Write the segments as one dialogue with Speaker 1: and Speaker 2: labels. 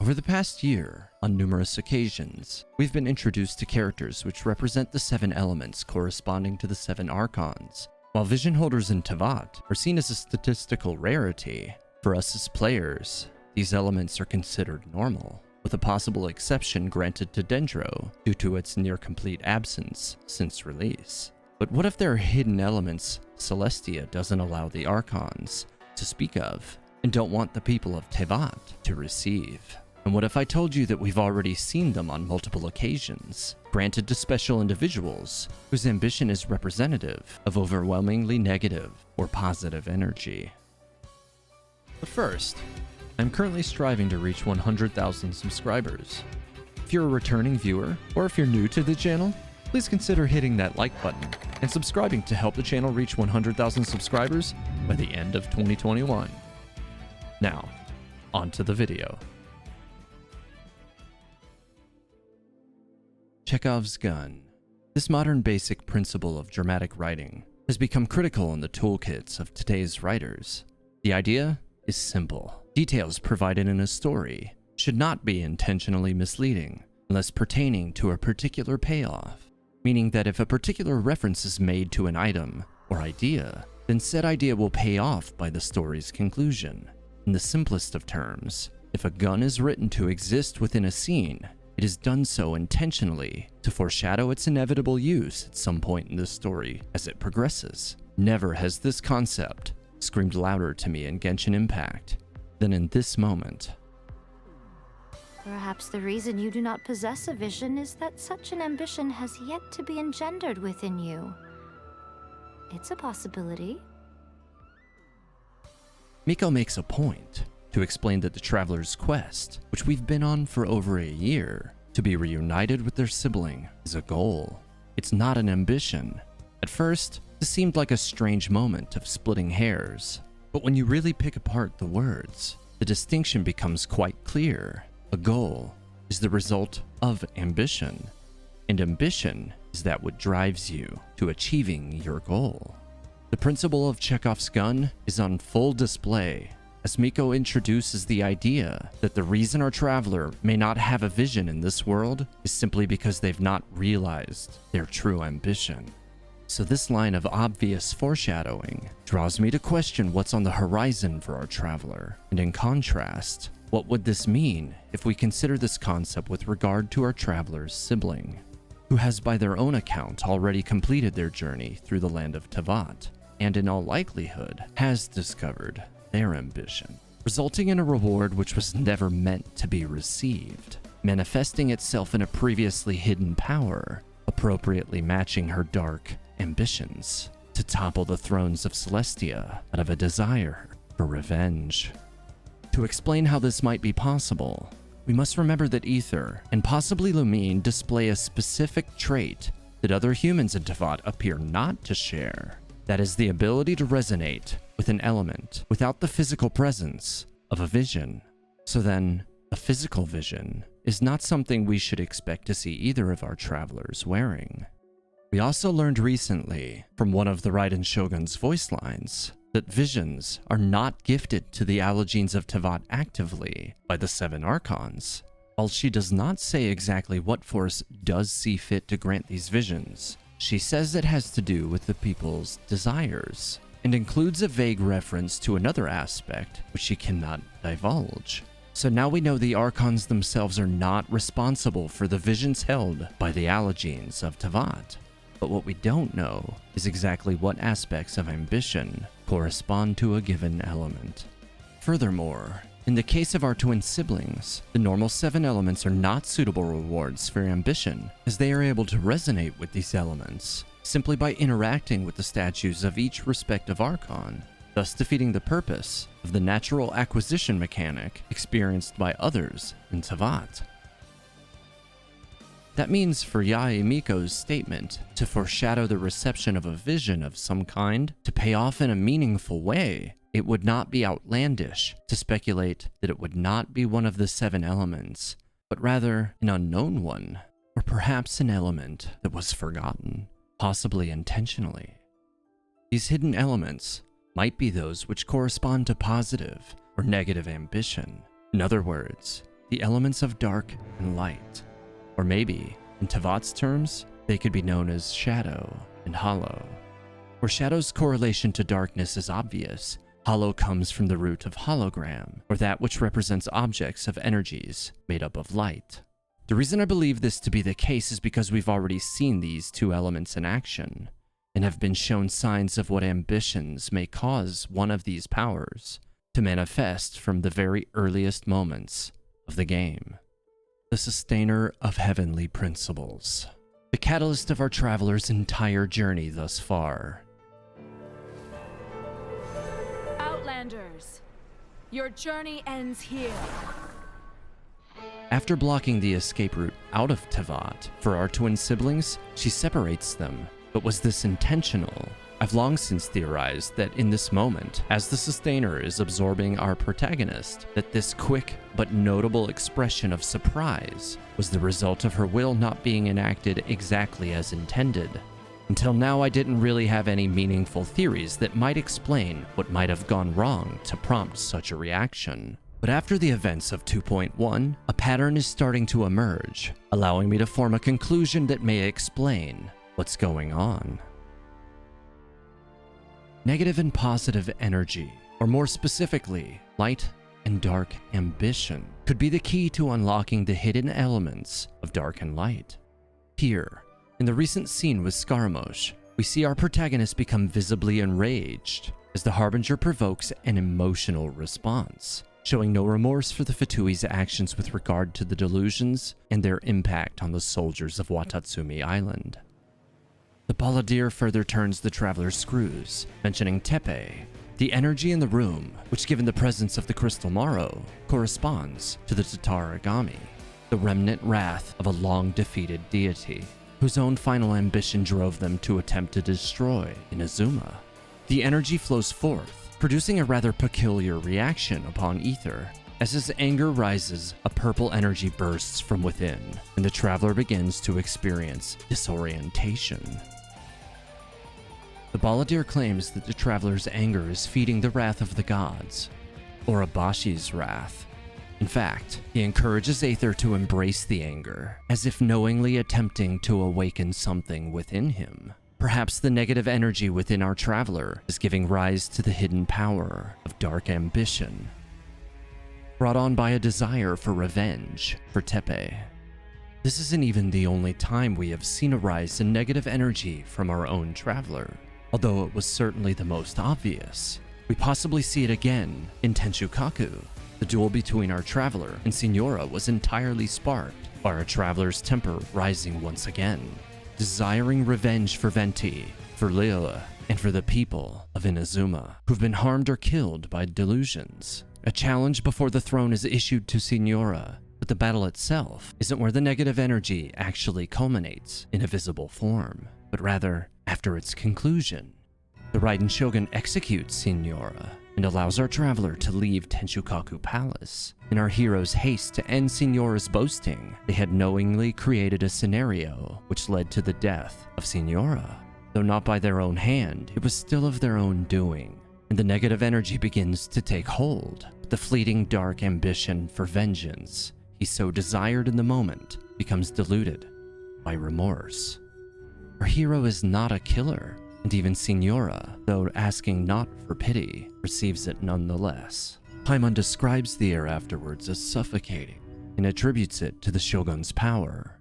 Speaker 1: Over the past year, on numerous occasions, we've been introduced to characters which represent the 7 elements corresponding to the 7 archons. While vision holders in Teyvat are seen as a statistical rarity, for us as players, these elements are considered normal, with a possible exception granted to Dendro due to its near-complete absence since release. But what if there are hidden elements Celestia doesn't allow the archons to speak of, and don't want the people of Teyvat to receive? And what if I told you that we've already seen them on multiple occasions, granted to special individuals whose ambition is representative of overwhelmingly negative or positive energy? But first, I'm currently striving to reach 100,000 subscribers. If you're a returning viewer, or if you're new to the channel, please consider hitting that like button and subscribing to help the channel reach 100,000 subscribers by the end of 2021. Now, on to the video. Chekhov's gun. This modern basic principle of dramatic writing has become critical in the toolkits of today's writers. The idea is simple. Details provided in a story should not be intentionally misleading unless pertaining to a particular payoff, meaning that if a particular reference is made to an item or idea, then said idea will pay off by the story's conclusion. In the simplest of terms, if a gun is written to exist within a scene, it is done so intentionally to foreshadow its inevitable use at some point in the story as it progresses. Never has this concept screamed louder to me in Genshin Impact than in this moment.
Speaker 2: Perhaps the reason you do not possess a vision is that such an ambition has yet to be engendered within you. It's a possibility.
Speaker 1: Miko makes a point to explain that the traveler's quest, which we've been on for over a year, to be reunited with their sibling, is a goal. It's not an ambition. At first, this seemed like a strange moment of splitting hairs, but when you really pick apart the words, the distinction becomes quite clear. A goal is the result of ambition, and ambition is that what drives you to achieving your goal. The principle of Chekhov's gun is on full display as Miko introduces the idea that the reason our traveler may not have a vision in this world is simply because they've not realized their true ambition. So this line of obvious foreshadowing draws me to question what's on the horizon for our traveler. And in contrast, what would this mean if we consider this concept with regard to our traveler's sibling, who has by their own account already completed their journey through the land of Teyvat, and in all likelihood has discovered their ambition, resulting in a reward which was never meant to be received, manifesting itself in a previously hidden power, appropriately matching her dark ambitions to topple the thrones of Celestia out of a desire for revenge. To explain how this might be possible, we must remember that Ether and possibly Lumine display a specific trait that other humans in Teyvat appear not to share. That is the ability to resonate with an element without the physical presence of a vision. So then, a physical vision is not something we should expect to see either of our travelers wearing. We also learned recently from one of the Raiden Shogun's voice lines that visions are not gifted to the Allegenes of Teyvat actively by the 7 archons. While she does not say exactly what force does see fit to grant these visions, she says it has to do with the people's desires, and includes a vague reference to another aspect which she cannot divulge. So now we know the archons themselves are not responsible for the visions held by the Allegenes of Teyvat. But what we don't know is exactly what aspects of ambition correspond to a given element. Furthermore, in the case of our twin siblings, the normal 7 elements are not suitable rewards for ambition, as they are able to resonate with these elements simply by interacting with the statues of each respective archon, thus defeating the purpose of the natural acquisition mechanic experienced by others in Teyvat. That means for Yae Miko's statement to foreshadow the reception of a vision of some kind to pay off in a meaningful way, it would not be outlandish to speculate that it would not be one of the 7 elements, but rather an unknown one, or perhaps an element that was forgotten, possibly intentionally. These hidden elements might be those which correspond to positive or negative ambition. In other words, the elements of dark and light. Or maybe, in Teyvat's terms, they could be known as shadow and hollow. Where shadow's correlation to darkness is obvious, hollow comes from the root of hologram, or that which represents objects of energies made up of light. The reason I believe this to be the case is because we've already seen these two elements in action, and have been shown signs of what ambitions may cause one of these powers to manifest from the very earliest moments of the game. The sustainer of heavenly principles. The catalyst of our traveler's entire journey thus far.
Speaker 3: Outlanders, your journey ends here.
Speaker 1: After blocking the escape route out of Teyvat for our twin siblings, she separates them. But was this intentional? I've long since theorized that in this moment, as the Sustainer is absorbing our protagonist, that this quick but notable expression of surprise was the result of her will not being enacted exactly as intended. Until now, I didn't really have any meaningful theories that might explain what might have gone wrong to prompt such a reaction. But after the events of 2.1, a pattern is starting to emerge, allowing me to form a conclusion that may explain what's going on. Negative and positive energy, or more specifically, light and dark ambition, could be the key to unlocking the hidden elements of dark and light. Here, in the recent scene with Scaramouche, we see our protagonist become visibly enraged as the Harbinger provokes an emotional response, showing no remorse for the Fatui's actions with regard to the delusions and their impact on the soldiers of Watatsumi Island. The Balladeer further turns the traveler's screws, mentioning Tepe, the energy in the room, which given the presence of the Crystal Morrow, corresponds to the Tatarigami, the remnant wrath of a long-defeated deity, whose own final ambition drove them to attempt to destroy Inazuma. The energy flows forth, producing a rather peculiar reaction upon Ether. As his anger rises, a purple energy bursts from within, and the traveler begins to experience disorientation. The Balladeer claims that the traveler's anger is feeding the wrath of the gods, or Abashi's wrath. In fact, he encourages Aether to embrace the anger, as if knowingly attempting to awaken something within him. Perhaps the negative energy within our traveler is giving rise to the hidden power of dark ambition, brought on by a desire for revenge for Tepe. This isn't even the only time we have seen a rise in negative energy from our own traveler, although it was certainly the most obvious. We possibly see it again in Tenshukaku. The duel between our traveler and Signora was entirely sparked by our traveler's temper rising once again, desiring revenge for Venti, for Lila, and for the people of Inazuma, who've been harmed or killed by delusions. A challenge before the throne is issued to Signora, but the battle itself isn't where the negative energy actually culminates in a visible form, but rather after its conclusion. The Raiden Shogun executes Signora and allows our traveler to leave Tenshukaku Palace. In our hero's haste to end Signora's boasting, they had knowingly created a scenario which led to the death of Signora. Though not by their own hand, it was still of their own doing, and the negative energy begins to take hold. The fleeting dark ambition for vengeance he so desired in the moment becomes diluted by remorse. Our hero is not a killer, and even Signora, though asking not for pity, receives it nonetheless. Paimon describes the air afterwards as suffocating and attributes it to the Shogun's power.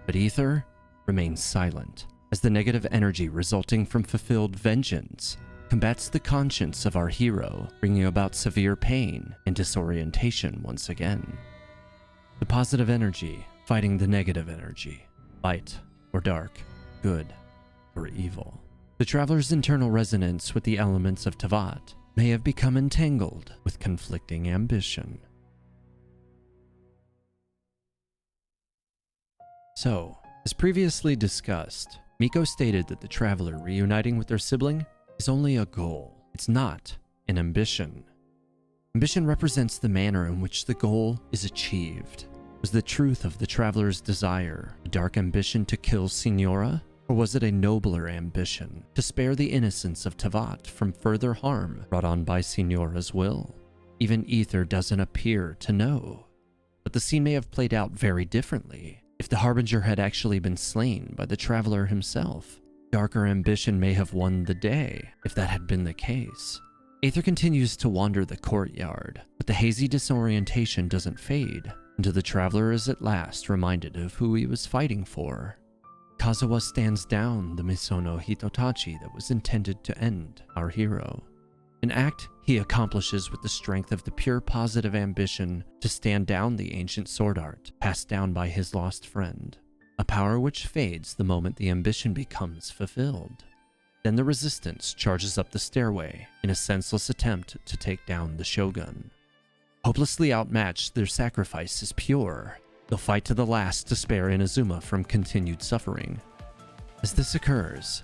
Speaker 1: But Ether remains silent, as the negative energy resulting from fulfilled vengeance combats the conscience of our hero, bringing about severe pain and disorientation once again. The positive energy fighting the negative energy, light or dark, good or evil. The traveler's internal resonance with the elements of Teyvat may have become entangled with conflicting ambition. So, as previously discussed, Miko stated that the traveler reuniting with their sibling is only a goal. It's not an ambition. Ambition represents the manner in which the goal is achieved. Was the truth of the traveler's desire a dark ambition to kill Signora? Or was it a nobler ambition to spare the innocence of Teyvat from further harm brought on by Signora's will? Even Ether doesn't appear to know. But the scene may have played out very differently. If the Harbinger had actually been slain by the Traveler himself, darker ambition may have won the day, if that had been the case. Aether continues to wander the courtyard, but the hazy disorientation doesn't fade until the Traveler is at last reminded of who he was fighting for. Kazuha stands down the Misono Hitotachi that was intended to end our hero, an act he accomplishes with the strength of the pure positive ambition to stand down the ancient sword art passed down by his lost friend, a power which fades the moment the ambition becomes fulfilled. Then the resistance charges up the stairway in a senseless attempt to take down the shogun. Hopelessly outmatched, their sacrifice is pure. They'll fight to the last to spare Inazuma from continued suffering. As this occurs,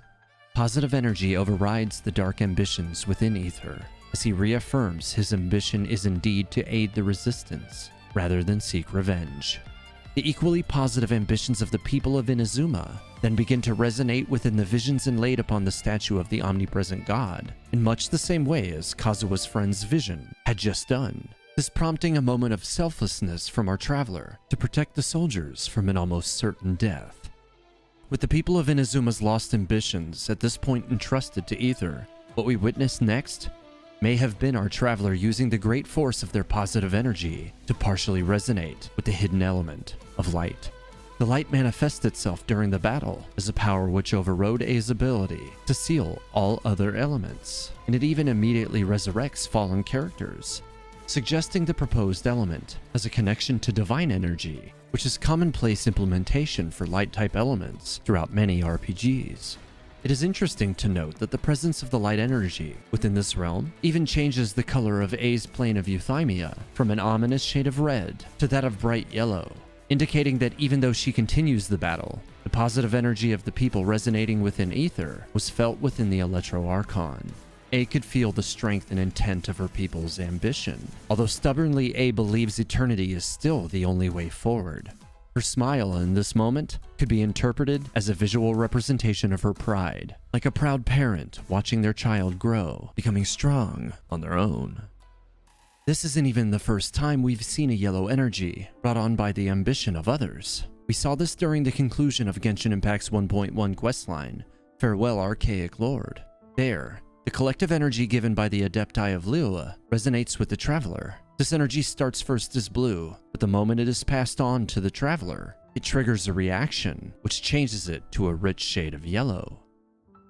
Speaker 1: positive energy overrides the dark ambitions within Aether as he reaffirms his ambition is indeed to aid the resistance rather than seek revenge. The equally positive ambitions of the people of Inazuma then begin to resonate within the visions inlaid upon the statue of the omnipresent god in much the same way as Kazuha's friend's vision had just done. This prompting a moment of selflessness from our traveler to protect the soldiers from an almost certain death. With the people of Inazuma's lost ambitions at this point entrusted to Aether, what we witness next may have been our traveler using the great force of their positive energy to partially resonate with the hidden element of light. The light manifests itself during the battle as a power which overrode A's ability to seal all other elements, and it even immediately resurrects fallen characters, suggesting the proposed element has a connection to divine energy, which is commonplace implementation for light-type elements throughout many RPGs. It is interesting to note that the presence of the light energy within this realm even changes the color of A's plane of euthymia from an ominous shade of red to that of bright yellow, indicating that even though she continues the battle, the positive energy of the people resonating within Aether was felt within the Electro Archon. A could feel the strength and intent of her people's ambition, although stubbornly A believes eternity is still the only way forward. Her smile in this moment could be interpreted as a visual representation of her pride, like a proud parent watching their child grow, becoming strong on their own. This isn't even the first time we've seen a yellow energy brought on by the ambition of others. We saw this during the conclusion of Genshin Impact's 1.1 questline, Farewell Archaic Lord. There, the collective energy given by the Adepti of Liyue resonates with the Traveler. This energy starts first as blue, but the moment it is passed on to the Traveler, it triggers a reaction, which changes it to a rich shade of yellow.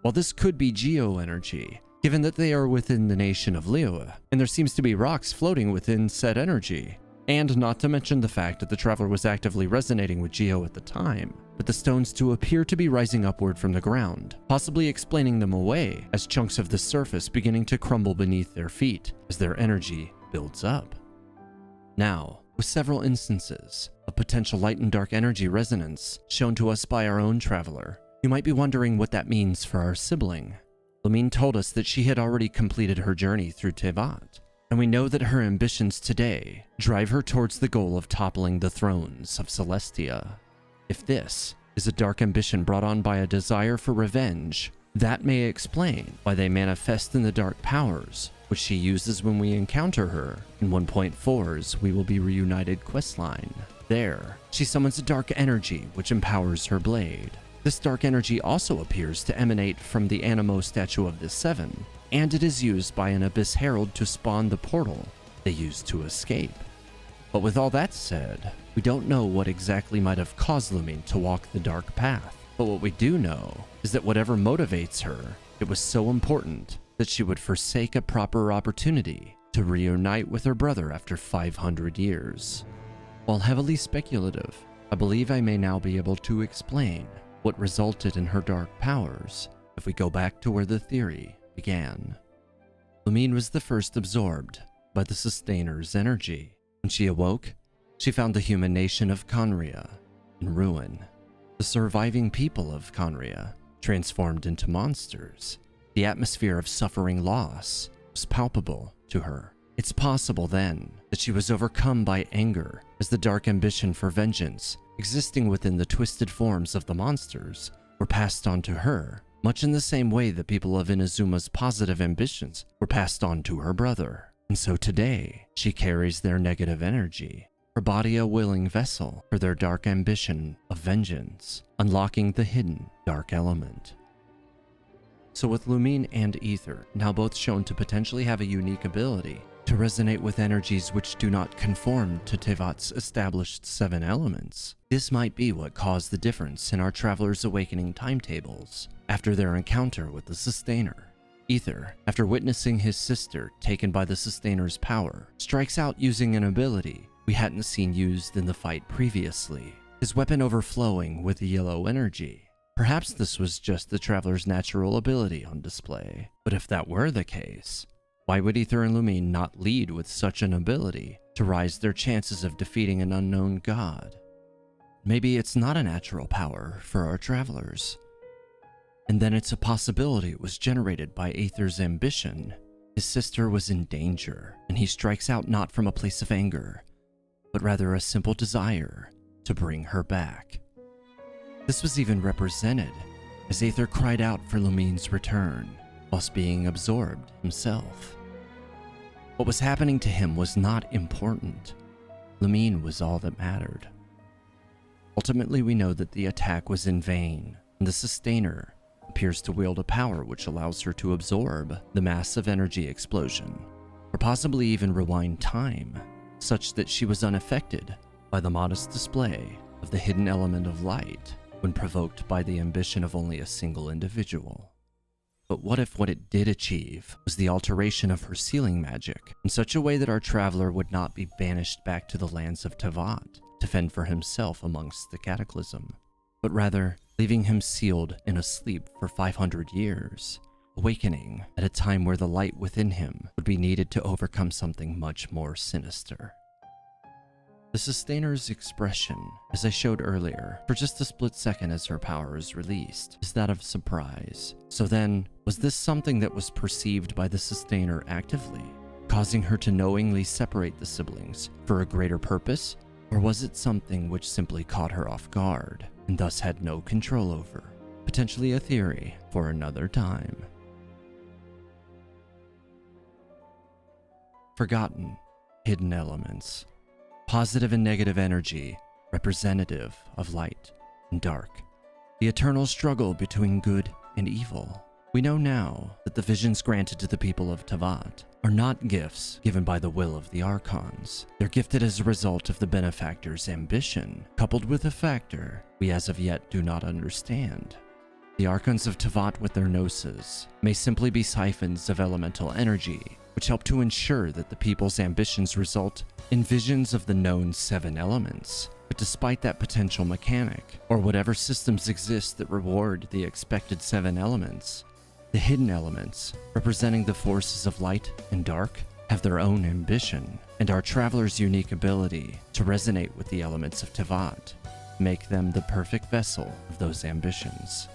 Speaker 1: While this could be Geo energy, given that they are within the nation of Liyue, and there seems to be rocks floating within said energy, and not to mention the fact that the Traveler was actively resonating with Geo at the time, but the stones to appear to be rising upward from the ground, possibly explaining them away as chunks of the surface beginning to crumble beneath their feet as their energy builds up. Now, with several instances of potential light and dark energy resonance shown to us by our own Traveler, you might be wondering what that means for our sibling. Lamine told us that she had already completed her journey through Teyvat, and we know that her ambitions today drive her towards the goal of toppling the thrones of Celestia. If this is a dark ambition brought on by a desire for revenge, that may explain why they manifest in the dark powers, which she uses when we encounter her in 1.4's We Will Be Reunited questline. There, she summons a dark energy which empowers her blade. This dark energy also appears to emanate from the Animo statue of the Seven, and it is used by an Abyss Herald to spawn the portal they used to escape. But with all that said, we don't know what exactly might have caused Lumine to walk the dark path. But what we do know is that whatever motivates her, it was so important that she would forsake a proper opportunity to reunite with her brother after 500 years. While heavily speculative, I believe I may now be able to explain what resulted in her dark powers if we go back to where the theory began. Lumine was the first absorbed by the Sustainer's energy. When she awoke, she found the human nation of Conria in ruin. The surviving people of Conria transformed into monsters. The atmosphere of suffering loss was palpable to her. It's possible then that she was overcome by anger as the dark ambition for vengeance existing within the twisted forms of the monsters were passed on to her, much in the same way the people of Inazuma's positive ambitions were passed on to her brother. And so today, she carries their negative energy. Her her body a willing vessel for their dark ambition of vengeance, unlocking the hidden dark element. So with Lumine and Aether now both shown to potentially have a unique ability to resonate with energies which do not conform to Teyvat's established 7 elements, this might be what caused the difference in our Traveler's Awakening timetables after their encounter with the Sustainer. Aether, after witnessing his sister taken by the Sustainer's power, strikes out using an ability we hadn't seen used in the fight previously, his weapon overflowing with yellow energy. Perhaps this was just the Traveler's natural ability on display, but if that were the case, why would Aether and Lumine not lead with such an ability to rise their chances of defeating an unknown god? Maybe it's not a natural power for our travelers. And then it's a possibility it was generated by Aether's ambition. His sister was in danger, and he strikes out not from a place of anger, but rather a simple desire to bring her back. This was even represented as Aether cried out for Lumine's return, whilst being absorbed himself. What was happening to him was not important. Lumine was all that mattered. Ultimately, we know that the attack was in vain, and the Sustainer appears to wield a power which allows her to absorb the massive energy explosion, or possibly even rewind time, such that she was unaffected by the modest display of the hidden element of light when provoked by the ambition of only a single individual. But what if what it did achieve was the alteration of her sealing magic in such a way that our traveler would not be banished back to the lands of Teyvat to fend for himself amongst the cataclysm, but rather leaving him sealed in a sleep for 500 years, awakening at a time where the light within him would be needed to overcome something much more sinister. The Sustainer's expression, as I showed earlier, for just a split second as her power is released, is that of surprise. So then, was this something that was perceived by the Sustainer actively, causing her to knowingly separate the siblings for a greater purpose? Or was it something which simply caught her off guard, and thus had no control over? Potentially a theory for another time. Forgotten, hidden elements. Positive and negative energy, representative of light and dark. The eternal struggle between good and evil. We know now that the visions granted to the people of Teyvat are not gifts given by the will of the Archons. They're gifted as a result of the benefactor's ambition, coupled with a factor we as of yet do not understand. The Archons of Teyvat with their gnosis may simply be siphons of elemental energy, which help to ensure that the people's ambitions result in visions of the known 7 elements. But despite that potential mechanic, or whatever systems exist that reward the expected 7 elements, the hidden elements, representing the forces of light and dark, have their own ambition, and our traveler's unique ability to resonate with the elements of Teyvat make them the perfect vessel of those ambitions.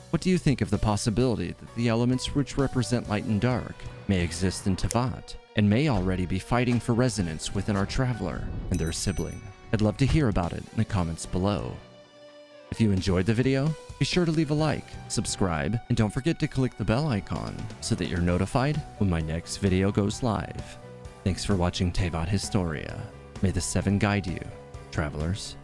Speaker 1: What do you think of the possibility that the elements which represent light and dark may exist in Teyvat, and may already be fighting for resonance within our traveler and their sibling? I'd love to hear about it in the comments below. If you enjoyed the video, be sure to leave a like, subscribe, and don't forget to click the bell icon so that you're notified when my next video goes live. Thanks for watching Teyvat Historia. May the 7 guide you, travelers.